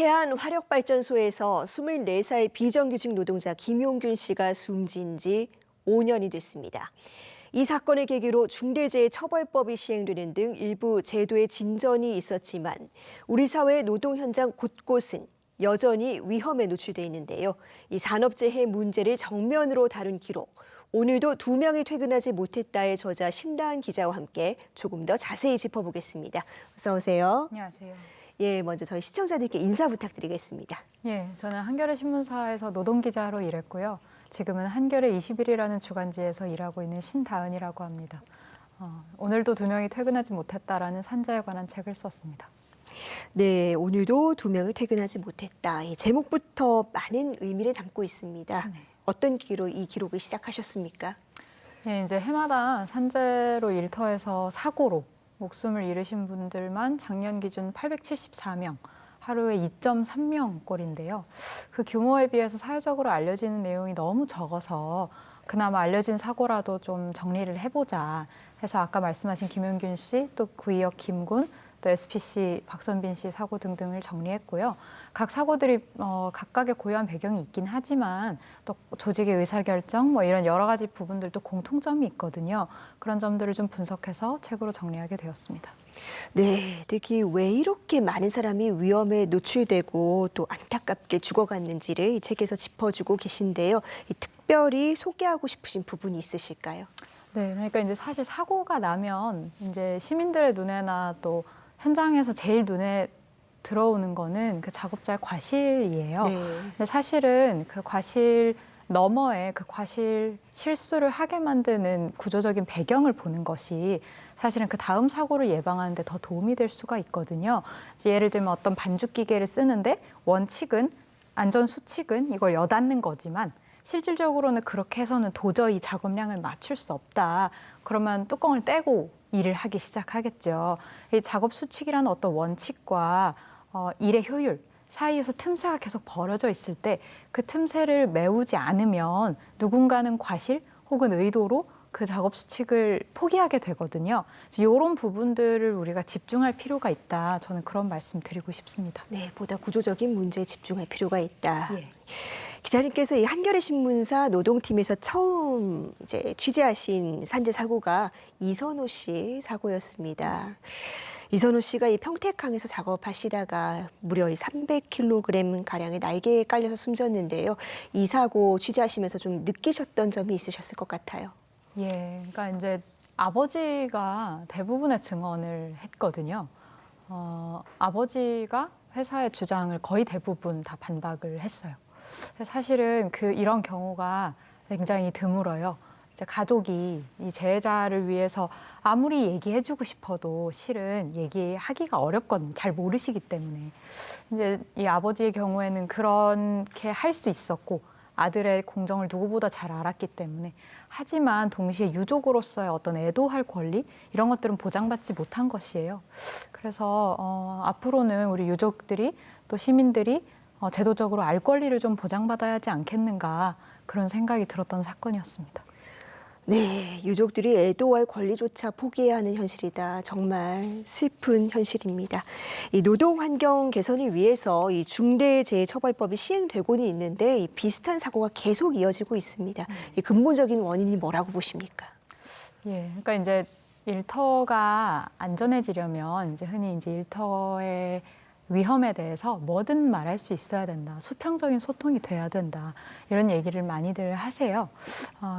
태안 화력발전소에서 24살 비정규직 노동자 김용균 씨가 숨진 지 5년이 됐습니다. 이 사건을 계기로 중대재해처벌법이 시행되는 등 일부 제도의 진전이 있었지만 우리 사회의 노동 현장 곳곳은 여전히 위험에 노출돼 있는데요. 이 산업재해 문제를 정면으로 다룬 기록, 오늘도 2명이 퇴근하지 못했다의 저자 신다은 기자와 함께 조금 더 자세히 짚어보겠습니다. 어서 오세요. 안녕하세요. 예, 먼저 저희 시청자들께 인사 부탁드리겠습니다. 예, 저는 한겨레 신문사에서 노동기자로 일했고요. 지금은 한겨레 21이라는 주간지에서 일하고 있는 신다은이라고 합니다. 오늘도 2명이 퇴근하지 못했다라는 산재에 관한 책을 썼습니다. 네, 오늘도 2명이 퇴근하지 못했다. 이 제목부터 많은 의미를 담고 있습니다. 네. 어떤 계기로 이 기록을 시작하셨습니까? 예, 이제 해마다 산재로 일터에서 사고로 목숨을 잃으신 분들만 작년 기준 874명, 하루에 2.3명 꼴인데요. 그 규모에 비해서 사회적으로 알려지는 내용이 너무 적어서 그나마 알려진 사고라도 좀 정리를 해보자 해서 아까 말씀하신 김용균 씨, 또 구이역 김군, 또 SPC 박선빈 씨 사고 등등을 정리했고요. 각 사고들이 각각의 고유한 배경이 있긴 하지만 또 조직의 의사결정 이런 여러 가지 부분들도 공통점이 있거든요. 그런 점들을 좀 분석해서 책으로 정리하게 되었습니다. 네, 특히 왜 이렇게 많은 사람이 위험에 노출되고 또 안타깝게 죽어갔는지를 이 책에서 짚어주고 계신데요. 특별히 소개하고 싶으신 부분이 있으실까요? 네, 그러니까 이제 사실 사고가 나면 이제 시민들의 눈에나 또 현장에서 제일 눈에 들어오는 거는 그 작업자의 과실이에요. 네. 근데 사실은 그 과실 너머에 그 과실 실수를 하게 만드는 구조적인 배경을 보는 것이 사실은 그 다음 사고를 예방하는 데 더 도움이 될 수가 있거든요. 예를 들면 어떤 반죽 기계를 쓰는데 원칙은 안전 수칙은 이걸 여닫는 거지만 실질적으로는 그렇게 해서는 도저히 작업량을 맞출 수 없다. 그러면 뚜껑을 떼고 일을 하기 시작하겠죠. 이 작업 수칙이라는 어떤 원칙과 일의 효율 사이에서 틈새가 계속 벌어져 있을 때 그 틈새를 메우지 않으면 누군가는 과실 혹은 의도로 그 작업 수칙을 포기하게 되거든요. 이런 부분들을 우리가 집중할 필요가 있다. 저는 그런 말씀 드리고 싶습니다. 네, 보다 구조적인 문제에 집중할 필요가 있다. 예. 기자님께서 이 한겨레 신문사 노동팀에서 처음 이제 취재하신 산재 사고가 이선호 씨 사고였습니다. 이선호 씨가 이 평택항에서 작업하시다가 무려 300kg 가량의 날개에 깔려서 숨졌는데요. 이 사고 취재하시면서 좀 느끼셨던 점이 있으셨을 것 같아요. 예, 그러니까 이제 아버지가 대부분의 증언을 했거든요. 아버지가 회사의 주장을 거의 대부분 다 반박을 했어요. 사실은 이런 경우가 굉장히 드물어요. 이제 가족이 이 재해자를 위해서 아무리 얘기해주고 싶어도 실은 얘기하기가 어렵거든요. 잘 모르시기 때문에. 이제 이 아버지의 경우에는 그렇게 할 수 있었고 아들의 공정을 누구보다 잘 알았기 때문에 하지만 동시에 유족으로서의 어떤 애도할 권리 이런 것들은 보장받지 못한 것이에요. 그래서 앞으로는 우리 유족들이 또 시민들이 제도적으로 알 권리를 좀 보장받아야 하지 않겠는가 그런 생각이 들었던 사건이었습니다. 네, 유족들이 애도할 권리조차 포기해야 하는 현실이다. 정말 슬픈 현실입니다. 이 노동 환경 개선을 위해서 이 중대재해처벌법이 시행되고는 있는데 이 비슷한 사고가 계속 이어지고 있습니다. 이 근본적인 원인이 뭐라고 보십니까? 예, 그러니까 이제 일터가 안전해지려면 이제 흔히 이제 일터의 위험에 대해서 뭐든 말할 수 있어야 된다. 수평적인 소통이 돼야 된다. 이런 얘기를 많이들 하세요.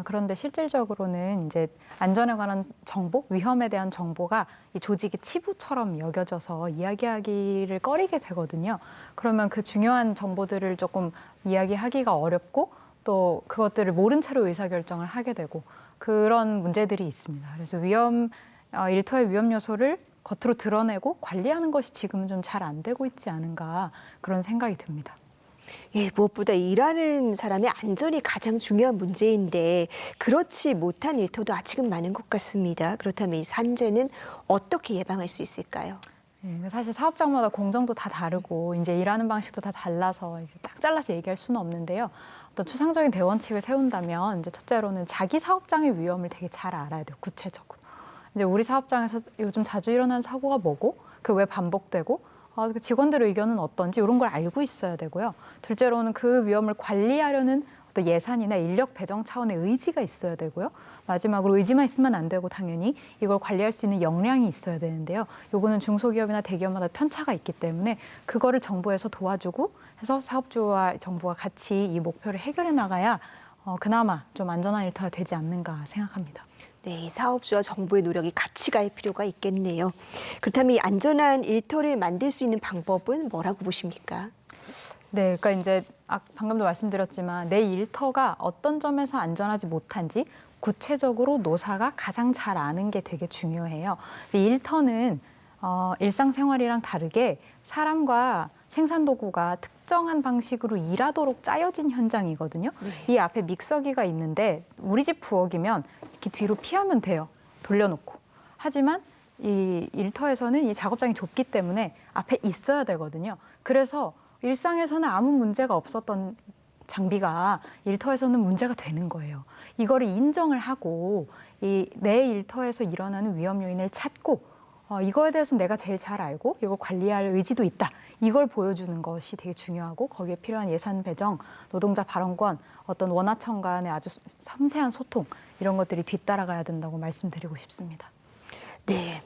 그런데 실질적으로는 이제 안전에 관한 정보, 위험에 대한 정보가 이 조직의 치부처럼 여겨져서 이야기하기를 꺼리게 되거든요. 그러면 그 중요한 정보들을 조금 이야기하기가 어렵고 또 그것들을 모른 채로 의사결정을 하게 되고 그런 문제들이 있습니다. 그래서 일터의 위험 요소를 겉으로 드러내고 관리하는 것이 지금은 좀 잘 안 되고 있지 않은가 그런 생각이 듭니다. 예, 무엇보다 일하는 사람의 안전이 가장 중요한 문제인데 그렇지 못한 일터도 아직은 많은 것 같습니다. 그렇다면 이 산재는 어떻게 예방할 수 있을까요? 예, 사실 사업장마다 공정도 다 다르고 이제 일하는 방식도 다 달라서 이제 딱 잘라서 얘기할 수는 없는데요. 어떤 추상적인 대원칙을 세운다면 이제 첫째로는 자기 사업장의 위험을 되게 잘 알아야 돼요. 구체적으로. 이제 우리 사업장에서 요즘 자주 일어나는 사고가 뭐고 그 왜 반복되고 그 직원들의 의견은 어떤지 이런 걸 알고 있어야 되고요. 둘째로는 그 위험을 관리하려는 어떤 예산이나 인력 배정 차원의 의지가 있어야 되고요. 마지막으로 의지만 있으면 안 되고 당연히 이걸 관리할 수 있는 역량이 있어야 되는데요. 요거는 중소기업이나 대기업마다 편차가 있기 때문에 그거를 정부에서 도와주고 해서 사업주와 정부가 같이 이 목표를 해결해 나가야 그나마 좀 안전한 일터가 되지 않는가 생각합니다. 네, 사업주와 정부의 노력이 같이 갈 필요가 있겠네요. 그렇다면 이 안전한 일터를 만들 수 있는 방법은 뭐라고 보십니까? 네, 그러니까 이제 방금도 말씀드렸지만 내 일터가 어떤 점에서 안전하지 못한지 구체적으로 노사가 가장 잘 아는 게 되게 중요해요. 이 일터는 일상생활이랑 다르게 사람과 생산도구가 특정한 방식으로 일하도록 짜여진 현장이거든요. 이 앞에 믹서기가 있는데 우리 집 부엌이면 이렇게 뒤로 피하면 돼요. 돌려놓고. 하지만 이 일터에서는 이 작업장이 좁기 때문에 앞에 있어야 되거든요. 그래서 일상에서는 아무 문제가 없었던 장비가 일터에서는 문제가 되는 거예요. 이거를 인정을 하고 내 일터에서 일어나는 위험 요인을 찾고 이거에 대해서 내가 제일 잘 알고 이걸 관리할 의지도 있다. 이걸 보여주는 것이 되게 중요하고 거기에 필요한 예산 배정, 노동자 발언권, 어떤 원하청 간의 아주 섬세한 소통 이런 것들이 뒤따라가야 된다고 말씀드리고 싶습니다. 네.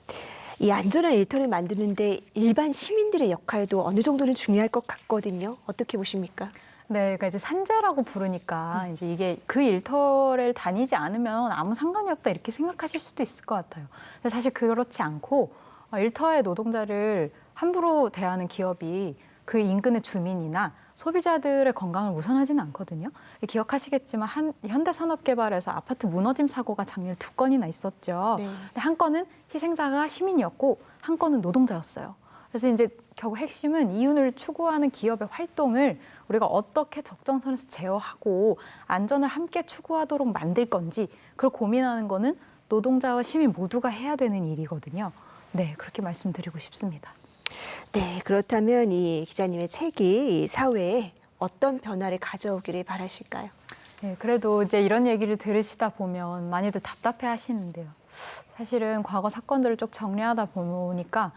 이 안전한 일터를 만드는데 일반 시민들의 역할도 어느 정도는 중요할 것 같거든요. 어떻게 보십니까? 네, 그러니까 이제 산재라고 부르니까 이제 이게 그 일터를 다니지 않으면 아무 상관이 없다 이렇게 생각하실 수도 있을 것 같아요. 근데 사실 그렇지 않고 일터의 노동자를 함부로 대하는 기업이 그 인근의 주민이나 소비자들의 건강을 우선하지는 않거든요. 기억하시겠지만 현대산업개발에서 아파트 무너짐 사고가 작년에 2건이나 있었죠. 네. 근데 한 건은 희생자가 시민이었고 한 건은 노동자였어요. 그래서 이제 결국 핵심은 이윤을 추구하는 기업의 활동을 우리가 어떻게 적정선에서 제어하고 안전을 함께 추구하도록 만들 건지 그걸 고민하는 거는 노동자와 시민 모두가 해야 되는 일이거든요. 네, 그렇게 말씀드리고 싶습니다. 네, 그렇다면 이 기자님의 책이 이 사회에 어떤 변화를 가져오기를 바라실까요? 네, 그래도 이제 이런 얘기를 들으시다 보면 많이들 답답해 하시는데요. 사실은 과거 사건들을 쭉 정리하다 보니까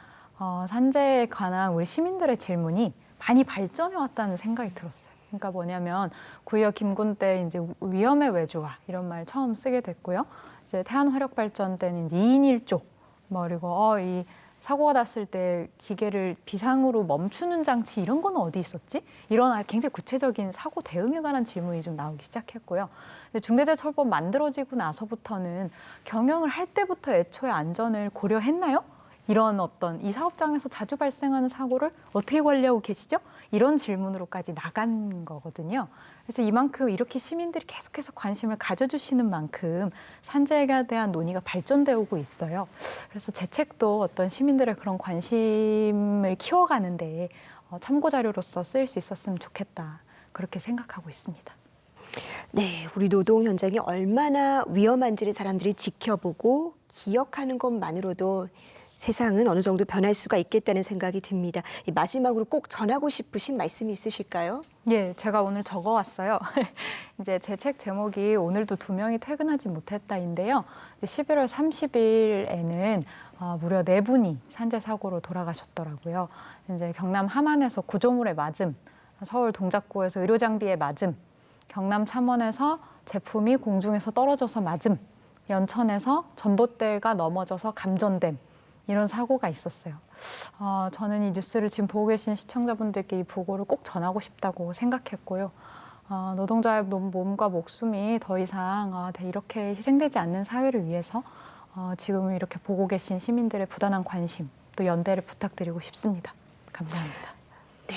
산재에 관한 우리 시민들의 질문이 많이 발전해 왔다는 생각이 들었어요. 그러니까 뭐냐면 구의역 김군 때 이제 위험의 외주화 이런 말 처음 쓰게 됐고요. 이제 태안화력발전 때는 이제 2인 1조 그리고 이 사고가 났을 때 기계를 비상으로 멈추는 장치 이런 건 어디 있었지? 이런 굉장히 구체적인 사고 대응에 관한 질문이 좀 나오기 시작했고요. 중대재해처벌법 만들어지고 나서부터는 경영을 할 때부터 애초에 안전을 고려했나요? 이런 어떤 이 사업장에서 자주 발생하는 사고를 어떻게 관리하고 계시죠? 이런 질문으로까지 나간 거거든요. 그래서 이만큼 이렇게 시민들이 계속해서 관심을 가져주시는 만큼 산재에 대한 논의가 발전되어 오고 있어요. 그래서 제 책도 어떤 시민들의 그런 관심을 키워가는데 참고 자료로서 쓰일 수 있었으면 좋겠다. 그렇게 생각하고 있습니다. 네, 우리 노동 현장이 얼마나 위험한지를 사람들이 지켜보고 기억하는 것만으로도 세상은 어느 정도 변할 수가 있겠다는 생각이 듭니다. 마지막으로 꼭 전하고 싶으신 말씀이 있으실까요? 예, 제가 오늘 적어왔어요. 이제 제 책 제목이 오늘도 2명이 퇴근하지 못했다인데요. 11월 30일에는 무려 4분이 산재 사고로 돌아가셨더라고요. 이제 경남 함안에서 구조물에 맞음, 서울 동작구에서 의료장비에 맞음, 경남 창원에서 제품이 공중에서 떨어져서 맞음, 연천에서 전봇대가 넘어져서 감전됨. 이런 사고가 있었어요. 저는 이 뉴스를 지금 보고 계신 시청자분들께 이 보고를 꼭 전하고 싶다고 생각했고요. 노동자의 몸과 목숨이 더 이상 이렇게 희생되지 않는 사회를 위해서 지금 이렇게 보고 계신 시민들의 부단한 관심, 또 연대를 부탁드리고 싶습니다. 감사합니다. 네.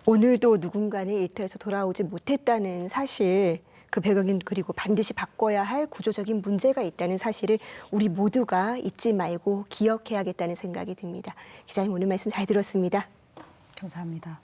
오늘도 누군가는 일터에서 돌아오지 못했다는 사실, 그 배경엔 그리고 반드시 바꿔야 할 구조적인 문제가 있다는 사실을 우리 모두가 잊지 말고 기억해야겠다는 생각이 듭니다. 기자님 오늘 말씀 잘 들었습니다. 감사합니다.